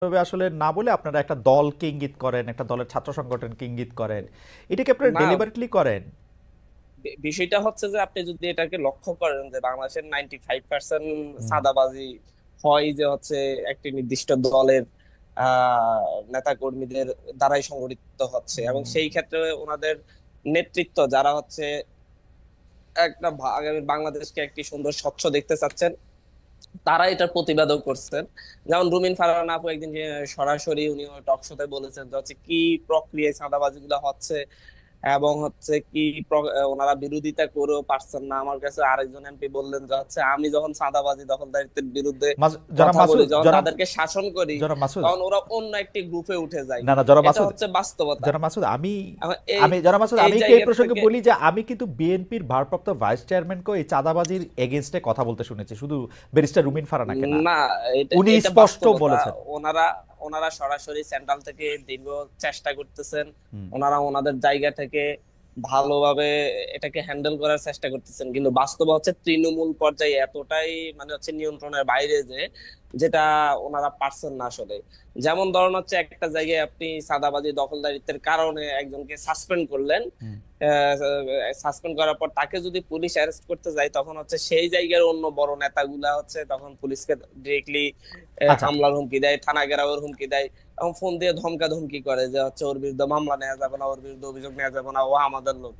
তবে আসলে না বলে আপনারা একটা দলকে ইঙ্গিত করেন, একটা দলের ছাত্র সংগঠনকে ইঙ্গিত করেন, এটা কি আপনারা না, ডেলিবারেটলি করেন? বিষয়টা হচ্ছে যে আপনি যদি এটাকে লক্ষ্য করেন যে বাংলাদেশের 95% হুম, চাঁদাবাজি হয় যে হচ্ছে একটি নির্দিষ্ট দলের নেতা কর্মীদের দ্বারাই সংগঠিত হচ্ছে, এবং হুম। সেই ক্ষেত্রে ওনাদের নেতৃত্ব যারা হচ্ছে একটা আগামী বাংলাদেশকে একটি সুন্দর স্বচ্ছ দেখতে চাচ্ছেন, তারা এটার প্রতিবাদও করছেন। যেমন রুমিন ফারহান আপু একদিন যে সরাসরি উনি টক শোতে বলেছেন যে হচ্ছে কি প্রক্রিয়ায় চাঁদাবাজি গুলো হচ্ছে, এবং হচ্ছে কি ওনারা বিরোধিতা করেও পারছেন না। আমার কাছে আরেকজন এমপি বললেন যে হচ্ছে আমি যখন চাঁদাবাজি দখলদারিত্বের বিরুদ্ধে জনাব কথা বলি, মাসুদ, যখন জনাব তাদেরকে শাসন করি, জনাব মাসুদ, তখন ওরা অন্য একটি গ্রুপে উঠে যায়। না না জনাব এটা মাসুদ, হচ্ছে বাস্তবতা। জনাব মাসুদ, আমি এখন এই আমি জনাব মাসুদ, এই আমি একটু এই জায়গা প্রসঙ্গে থেকে বলি যে আমি কিন্তু বিএনপির ভারপ্রাপ্ত ভাইস চেয়ারম্যানকে এই চাঁদাবাজির এগেনস্টে কথা বলতে শুনেছি, শুধু ব্যারিস্টার রুমিন ফারানাকে না। না, এটা উনি এটা স্পষ্ট বাস্তবতা। বলেছেন। ওনারা ওনারা সরাসরি সেন্ট্রাল থেকে দীর্ঘ চেষ্টা করতেছেন, হুম। ওনারা ওনাদের জায়গা থেকে ভালোভাবে এটাকে হ্যান্ডেল করার চেষ্টা করতেছেন, কিন্তু বাস্তব হচ্ছে তৃণমূল পর্যায়ে এতটাই মানে হচ্ছে নিয়ন্ত্রণের বাইরে যে যেটা ওনারা পারছেন না আসলে। যেমন ধরুন হচ্ছে একটা জায়গায় আপনি চাঁদাবাজি দখলদারিত্বের কারণে একজনকে সাসপেন্ড করলেন, হুম। সাসপেন্ড করার পর তাকে যদি পুলিশ অ্যারেস্ট করতে যায়, তখন হচ্ছে সেই জায়গার অন্য বড় নেতাগুলা হচ্ছে তখন পুলিশকে ডিরেক্টলি আচ্ছা। হামলার হুমকি দেয়, থানা ঘেরাওয়ের হুমকি দেয়, এবং ফোন দিয়ে ধমকা ধমকি করে যে হচ্ছে ওর বিরুদ্ধে মামলা নেওয়া যাবে না, ওর বিরুদ্ধে অভিযোগ নেওয়া যাবে না, ও আমাদের লোক।